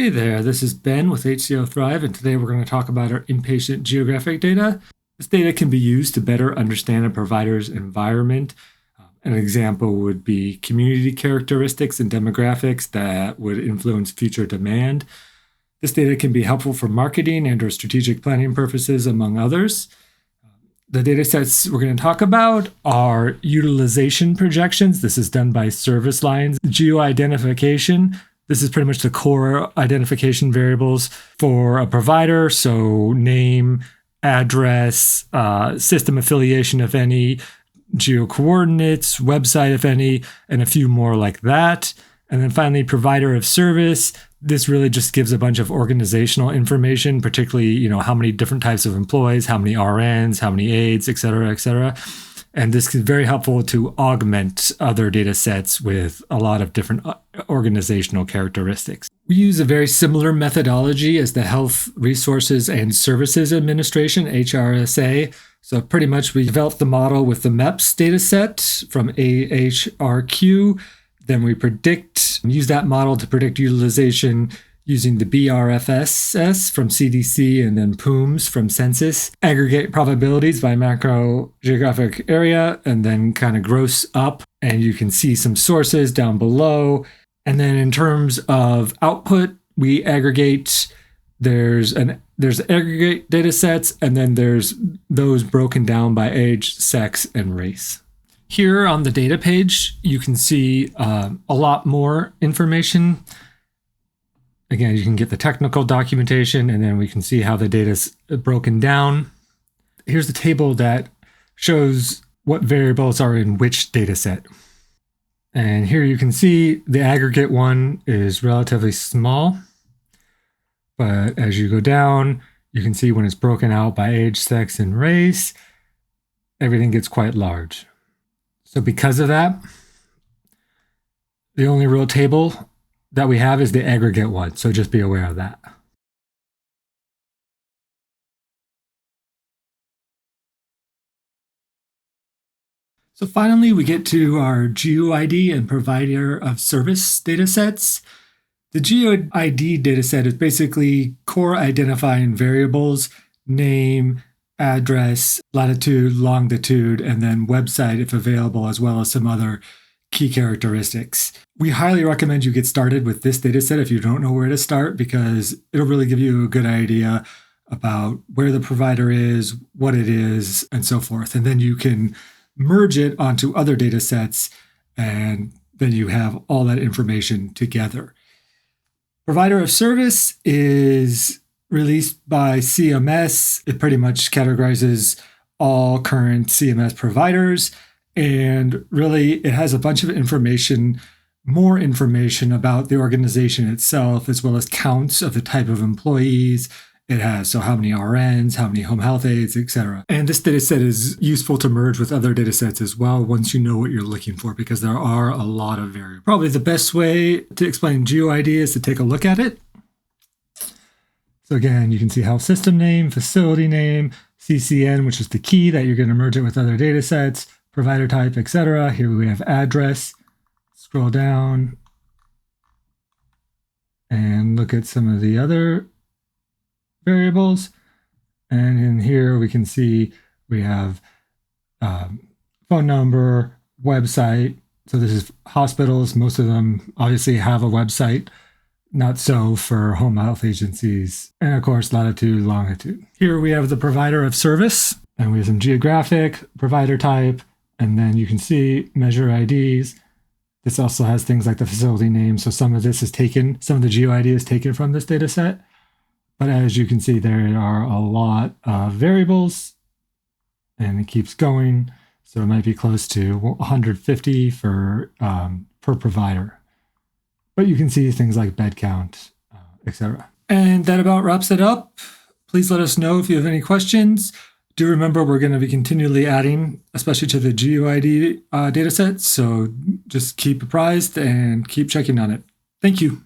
Hey there, this is Ben with HCO Thrive, and today we're going to talk about our inpatient geographic data. This data can be used to better understand a provider's environment. An example would be community characteristics and demographics that would influence future demand. This data can be helpful for marketing and/or strategic planning purposes, among others. The data sets we're going to talk about are utilization projections. This is done by service lines. Geo-identification. This is pretty much the core identification variables for a provider. So name, address, system affiliation, if any, geo coordinates, website, if any, and a few more like that. And then finally, provider of service. This really just gives a bunch of organizational information, particularly, how many different types of employees, how many RNs, how many aides, et cetera, et cetera. And this is very helpful to augment other data sets with a lot of different organizational characteristics. We use a very similar methodology as the Health Resources and Services Administration, HRSA. So pretty much we developed the model with the MEPS data set from AHRQ. Then we use that model to predict utilization using the BRFSS from CDC and then POOMS from Census, aggregate probabilities by macro geographic area, and then kind of gross up. And you can see some sources down below. And then in terms of output, we aggregate. There's aggregate data sets, and then there's those broken down by age, sex, and race. Here on the data page, you can see a lot more information. Again, you can get the technical documentation, and then we can see how the data is broken down. Here's the table that shows what variables are in which data set. And here you can see the aggregate one is relatively small. But as you go down, you can see when it's broken out by age, sex, and race, everything gets quite large. So because of that, the only real table that we have is the aggregate one, so just be aware of that. So finally, we get to our GeoID and provider of service datasets. The GeoID dataset is basically core identifying variables, name, address, latitude, longitude, and then website if available, as well as some other key characteristics. We highly recommend you get started with this data set if you don't know where to start, because it'll really give you a good idea about where the provider is, what it is, and so forth. And then you can merge it onto other data sets, and then you have all that information together. Provider of service is released by CMS. It pretty much categorizes all current CMS providers. And really, it has a bunch of information, more information about the organization itself, as well as counts of the type of employees it has. So how many RNs, how many home health aides, etc. And this data set is useful to merge with other data sets as well once you know what you're looking for, because there are a lot of variables. Probably the best way to explain GeoID is to take a look at it. So again, you can see health system name, facility name, CCN, which is the key that you're going to merge it with other data sets, provider type, etc. Here we have address. Scroll down and look at some of the other variables. And in here we can see we have phone number, website. So this is hospitals. Most of them obviously have a website. Not so for home health agencies. And of course, latitude, longitude. Here we have the provider of service, and we have some geographic, provider type, and then you can see measure IDs. This also has things like the facility name. So some of this is taken, some of the GeoID is taken from this data set. But as you can see, there are a lot of variables, and it keeps going. So it might be close to 150 per provider. But you can see things like bed count, etc. And that about wraps it up. Please let us know if you have any questions. Do remember we're going to be continually adding, especially to the GeoID data set. So just keep apprised and keep checking on it. Thank you.